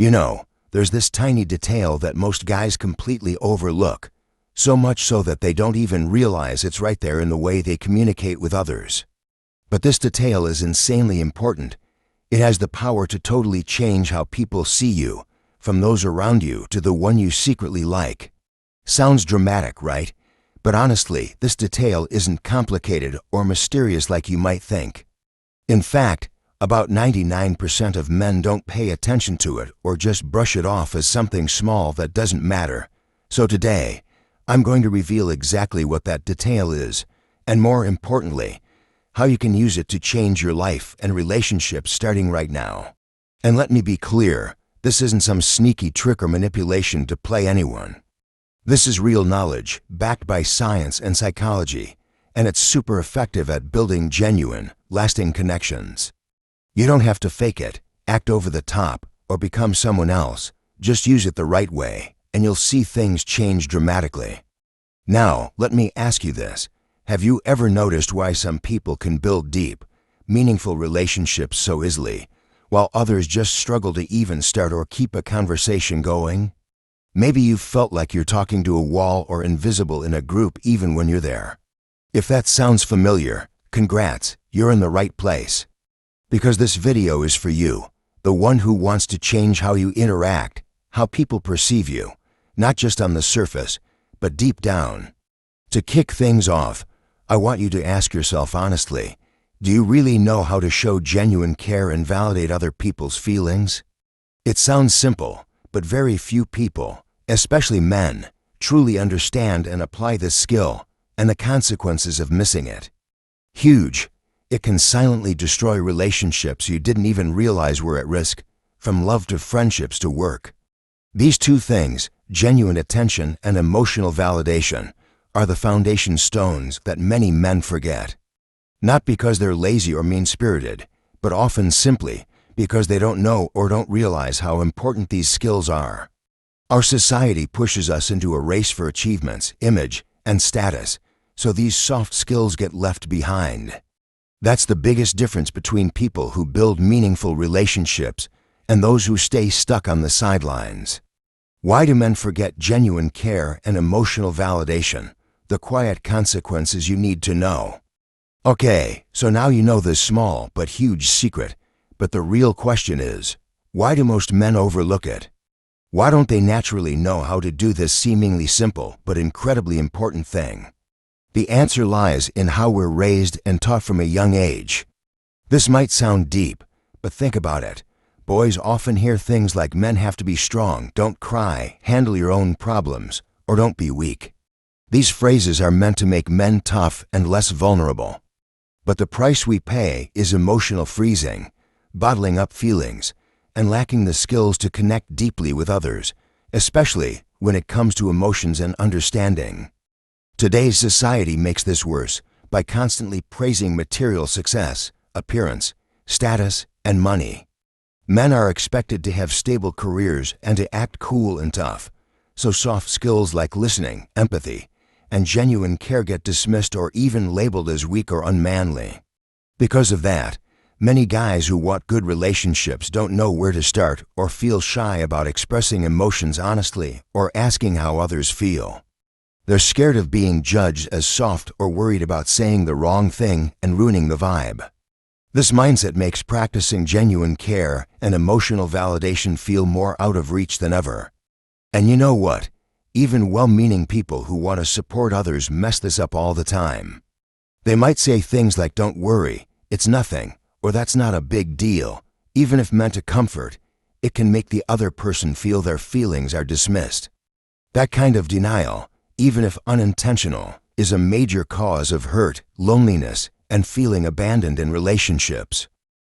You know, there's this tiny detail that most guys completely overlook, so much so that they don't even realize it's right there in the way they communicate with others. But this detail is insanely important. It has the power to totally change how people see you, from those around you to the one you secretly like. Sounds dramatic, right? But honestly, this detail isn't complicated or mysterious like you might think. In fact, about 99% of men don't pay attention to it or just brush it off as something small that doesn't matter. So today, I'm going to reveal exactly what that detail is, and more importantly, how you can use it to change your life and relationships starting right now. And let me be clear, this isn't some sneaky trick or manipulation to play anyone. This is real knowledge, backed by science and psychology, and it's super effective at building genuine, lasting connections. You don't have to fake it, act over the top, or become someone else. Just use it the right way, and you'll see things change dramatically. Now, let me ask you this. Have you ever noticed why some people can build deep, meaningful relationships so easily, while others just struggle to even start or keep a conversation going? Maybe you've felt like you're talking to a wall or invisible in a group even when you're there. If that sounds familiar, congrats, you're in the right place. Because this video is for you, the one who wants to change how you interact, how people perceive you, not just on the surface, but deep down. To kick things off, I want you to ask yourself honestly, do you really know how to show genuine care and validate other people's feelings? It sounds simple, but very few people, especially men, truly understand and apply this skill, and the consequences of missing it. Huge. It can silently destroy relationships you didn't even realize were at risk, from love to friendships to work. These two things, genuine attention and emotional validation, are the foundation stones that many men forget. Not because they're lazy or mean-spirited, but often simply because they don't know or don't realize how important these skills are. Our society pushes us into a race for achievements, image, and status, so these soft skills get left behind. That's the biggest difference between people who build meaningful relationships and those who stay stuck on the sidelines. Why do men forget genuine care and emotional validation, the quiet consequences you need to know? Okay, so now you know this small but huge secret, but the real question is, why do most men overlook it? Why don't they naturally know how to do this seemingly simple but incredibly important thing? The answer lies in how we're raised and taught from a young age. This might sound deep, but think about it. Boys often hear things like men have to be strong, don't cry, handle your own problems, or don't be weak. These phrases are meant to make men tough and less vulnerable. But the price we pay is emotional freezing, bottling up feelings, and lacking the skills to connect deeply with others, especially when it comes to emotions and understanding. Today's society makes this worse by constantly praising material success, appearance, status, and money. Men are expected to have stable careers and to act cool and tough, so soft skills like listening, empathy, and genuine care get dismissed or even labeled as weak or unmanly. Because of that, many guys who want good relationships don't know where to start or feel shy about expressing emotions honestly or asking how others feel. They're scared of being judged as soft or worried about saying the wrong thing and ruining the vibe. This mindset makes practicing genuine care and emotional validation feel more out of reach than ever. And you know what? Even well-meaning people who want to support others mess this up all the time. They might say things like, "Don't worry, it's nothing," or "That's not a big deal." Even if meant to comfort, it can make the other person feel their feelings are dismissed. That kind of denial, even if unintentional, is a major cause of hurt, loneliness, and feeling abandoned in relationships.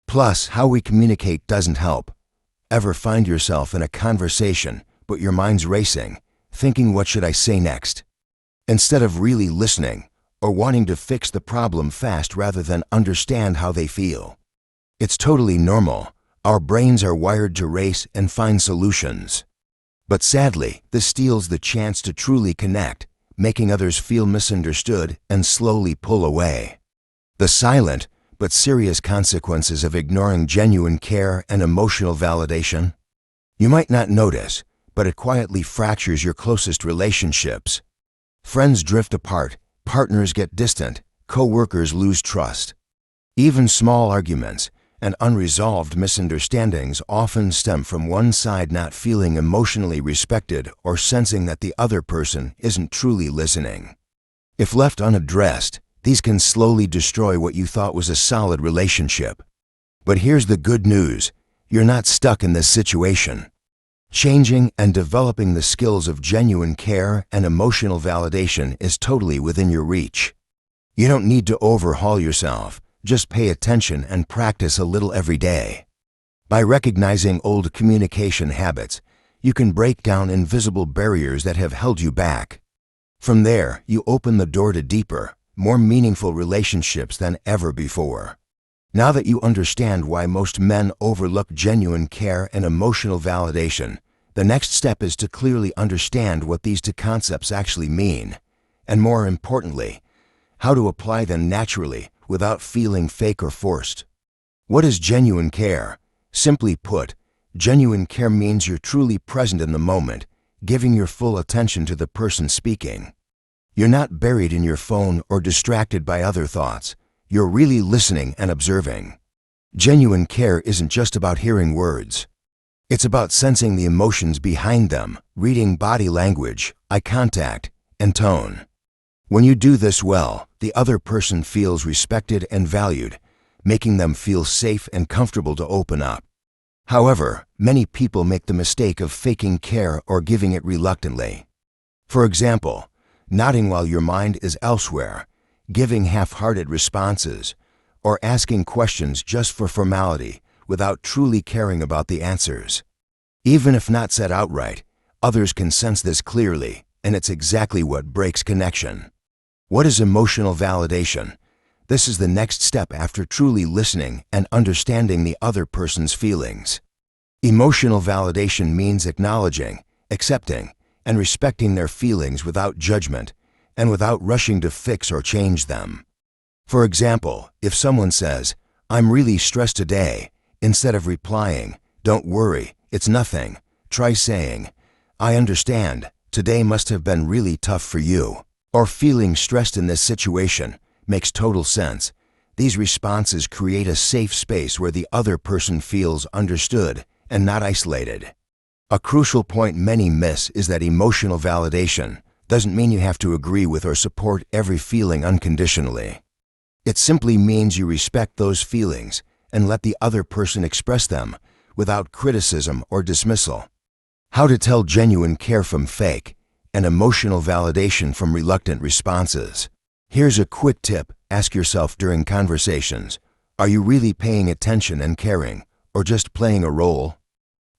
Plus, how we communicate doesn't help. Ever find yourself in a conversation, but your mind's racing, thinking, "What should I say next?" Instead of really listening, or wanting to fix the problem fast rather than understand how they feel. It's totally normal. Our brains are wired to race and find solutions. But sadly, this steals the chance to truly connect, making others feel misunderstood and slowly pull away. The silent but serious consequences of ignoring genuine care and emotional validation. You might not notice, but it quietly fractures your closest relationships. Friends drift apart, partners get distant, co-workers lose trust. Even small arguments and unresolved misunderstandings often stem from one side not feeling emotionally respected or sensing that the other person isn't truly listening. If left unaddressed, these can slowly destroy what you thought was a solid relationship. But here's the good news: you're not stuck in this situation. Changing and developing the skills of genuine care and emotional validation is totally within your reach. You don't need to overhaul yourself. Just pay attention and practice a little every day. By recognizing old communication habits, you can break down invisible barriers that have held you back. From there, you open the door to deeper, more meaningful relationships than ever before. Now that you understand why most men overlook genuine care and emotional validation, the next step is to clearly understand what these two concepts actually mean, and more importantly, how to apply them naturally without feeling fake or forced. What is genuine care? Simply put, genuine care means you're truly present in the moment, giving your full attention to the person speaking. You're not buried in your phone or distracted by other thoughts. You're really listening and observing. Genuine care isn't just about hearing words. It's about sensing the emotions behind them, reading body language, eye contact, and tone. When you do this well, the other person feels respected and valued, making them feel safe and comfortable to open up. However, many people make the mistake of faking care or giving it reluctantly. For example, nodding while your mind is elsewhere, giving half-hearted responses, or asking questions just for formality without truly caring about the answers. Even if not said outright, others can sense this clearly, and it's exactly what breaks connection. What is emotional validation? This is the next step after truly listening and understanding the other person's feelings. Emotional validation means acknowledging, accepting, and respecting their feelings without judgment and without rushing to fix or change them. For example, if someone says, "I'm really stressed today," instead of replying, "Don't worry, it's nothing," try saying, "I understand, today must have been really tough for you," or "Feeling stressed in this situation makes total sense." These responses create a safe space where the other person feels understood and not isolated. A crucial point many miss is that emotional validation doesn't mean you have to agree with or support every feeling unconditionally. It simply means you respect those feelings and let the other person express them without criticism or dismissal. How to tell genuine care from fake and emotional validation from reluctant responses. Here's a quick tip: ask yourself during conversations, are you really paying attention and caring, or just playing a role?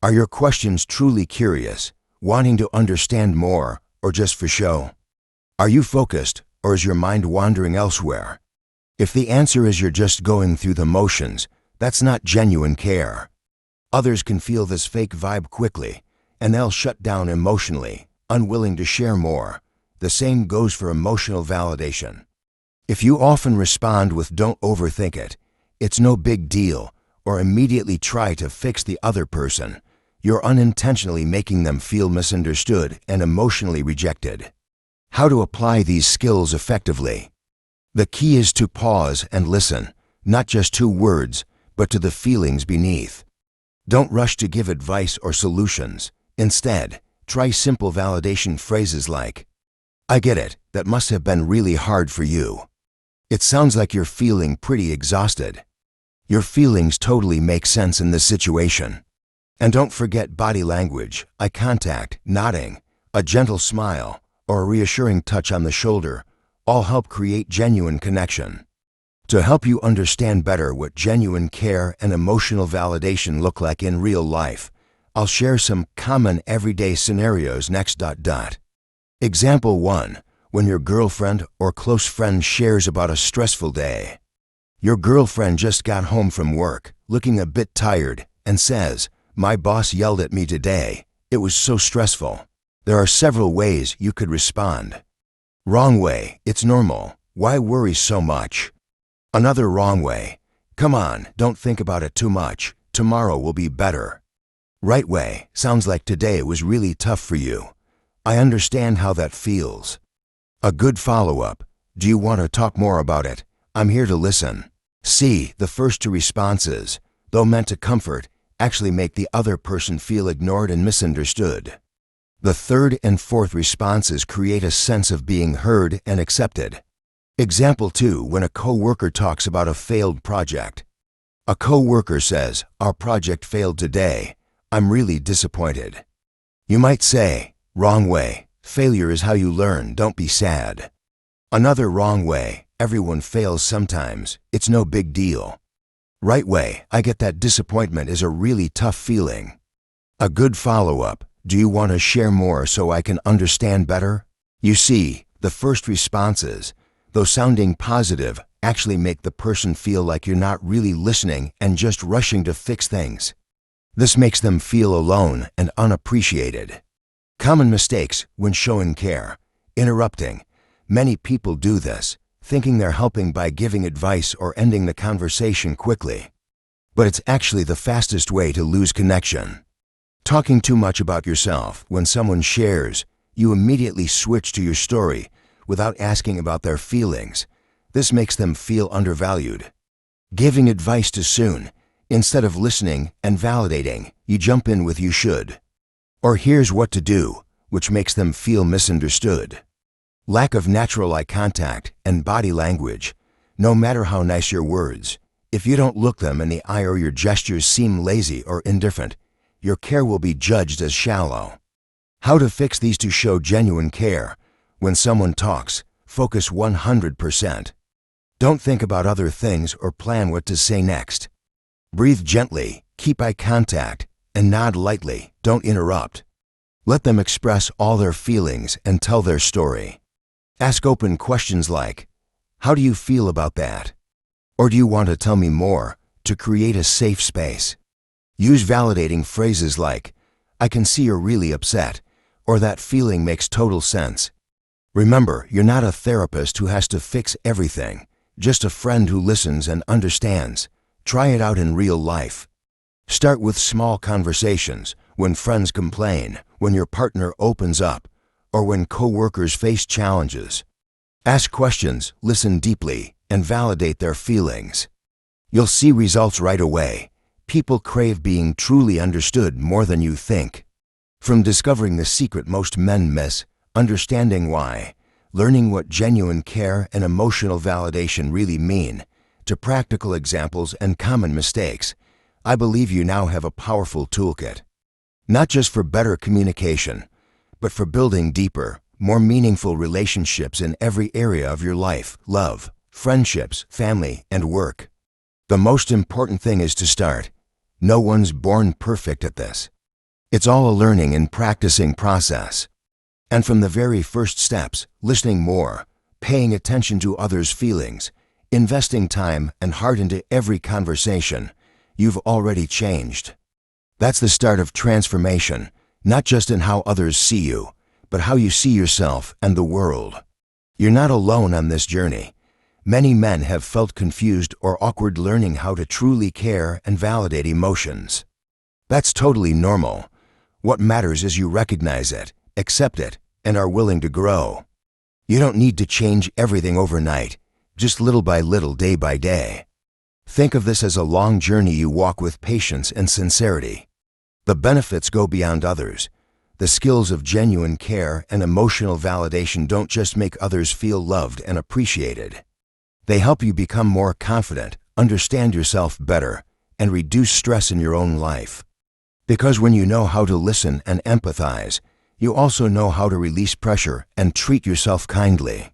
Are your questions truly curious, wanting to understand more, or just for show? Are you focused, or is your mind wandering elsewhere? If the answer is you're just going through the motions, that's not genuine care. Others can feel this fake vibe quickly, and they'll shut down emotionally, unwilling to share more. The same goes for emotional validation. If you often respond with "don't overthink it," "it's no big deal," or immediately try to fix the other person, you're unintentionally making them feel misunderstood and emotionally rejected. How to apply these skills effectively? The key is to pause and listen, not just to words, but to the feelings beneath. Don't rush to give advice or solutions. Instead, try simple validation phrases like, "I get it, that must have been really hard for you. It sounds like you're feeling pretty exhausted. Your feelings totally make sense in this situation." And don't forget body language, eye contact, nodding, a gentle smile, or a reassuring touch on the shoulder all help create genuine connection. To help you understand better what genuine care and emotional validation look like in real life, I'll share some common everyday scenarios next. Example 1. When your girlfriend or close friend shares about a stressful day. Your girlfriend just got home from work, looking a bit tired, and says, "My boss yelled at me today. It was so stressful." There are several ways you could respond. Wrong way: "It's normal. Why worry so much?" Another wrong way: "Come on, don't think about it too much. Tomorrow will be better." Right way, sounds like today was really tough for you. I understand how that feels. A good follow-up, do you want to talk more about it? I'm here to listen. C, the first two responses, though meant to comfort, actually make the other person feel ignored and misunderstood. The third and fourth responses create a sense of being heard and accepted. Example 2, when a co-worker talks about a failed project. A co-worker says, "Our project failed today. I'm really disappointed." You might say, "Wrong way. Failure is how you learn. Don't be sad." Another wrong way, "Everyone fails sometimes. It's no big deal." Right way, "I get that disappointment is a really tough feeling." A good follow-up, do you want to share more so I can understand better? You see, the first responses, though sounding positive, actually make the person feel like you're not really listening and just rushing to fix things. This makes them feel alone and unappreciated. Common mistakes when showing care. Interrupting. Many people do this, thinking they're helping by giving advice or ending the conversation quickly. But it's actually the fastest way to lose connection. Talking too much about yourself. When someone shares, you immediately switch to your story without asking about their feelings. This makes them feel undervalued. Giving advice too soon. Instead of listening and validating, you jump in with "you should." Or "here's what to do," which makes them feel misunderstood. Lack of natural eye contact and body language. No matter how nice your words, if you don't look them in the eye or your gestures seem lazy or indifferent, your care will be judged as shallow. How to fix these to show genuine care? When someone talks, focus 100%. Don't think about other things or plan what to say next. Breathe gently, keep eye contact, and nod lightly. Don't interrupt. Let them express all their feelings and tell their story. Ask open questions like, "How do you feel about that?" Or "Do you want to tell me more?" to create a safe space. Use validating phrases like, "I can see you're really upset," or "That feeling makes total sense." Remember, you're not a therapist who has to fix everything, just a friend who listens and understands. Try it out in real life. Start with small conversations, when friends complain, when your partner opens up, or when co-workers face challenges. Ask questions, listen deeply, and validate their feelings. You'll see results right away. People crave being truly understood more than you think. From discovering the secret most men miss, understanding why, learning what genuine care and emotional validation really mean, to practical examples and common mistakes, I believe you now have a powerful toolkit. Not just for better communication, but for building deeper, more meaningful relationships in every area of your life: love, friendships, family, and work. The most important thing is to start. No one's born perfect at this. It's all a learning and practicing process. And from the very first steps, listening more, paying attention to others' feelings, investing time and heart into every conversation, you've already changed. That's the start of transformation, not just in how others see you, but how you see yourself and the world. You're not alone on this journey. Many men have felt confused or awkward learning how to truly care and validate emotions. That's totally normal. What matters is you recognize it, accept it, and are willing to grow. You don't need to change everything overnight, just little by little, day by day. Think of this as a long journey you walk with patience and sincerity. The benefits go beyond others. The skills of genuine care and emotional validation don't just make others feel loved and appreciated. They help you become more confident, understand yourself better, and reduce stress in your own life. Because when you know how to listen and empathize, you also know how to release pressure and treat yourself kindly.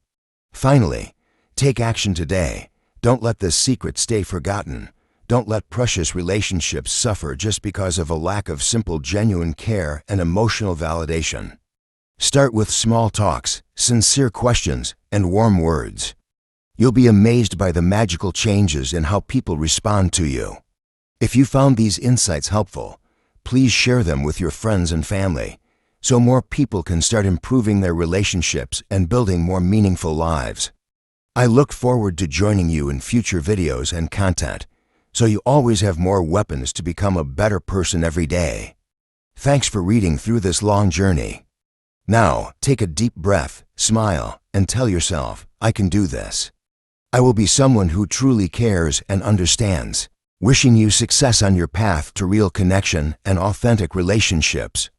Finally, take action today. Don't let this secret stay forgotten. Don't let precious relationships suffer just because of a lack of simple, genuine care and emotional validation. Start with small talks, sincere questions, and warm words. You'll be amazed by the magical changes in how people respond to you. If you found these insights helpful, please share them with your friends and family, so more people can start improving their relationships and building more meaningful lives. I look forward to joining you in future videos and content, so you always have more weapons to become a better person every day. Thanks for reading through this long journey. Now, take a deep breath, smile, and tell yourself, I can do this. I will be someone who truly cares and understands. Wishing you success on your path to real connection and authentic relationships.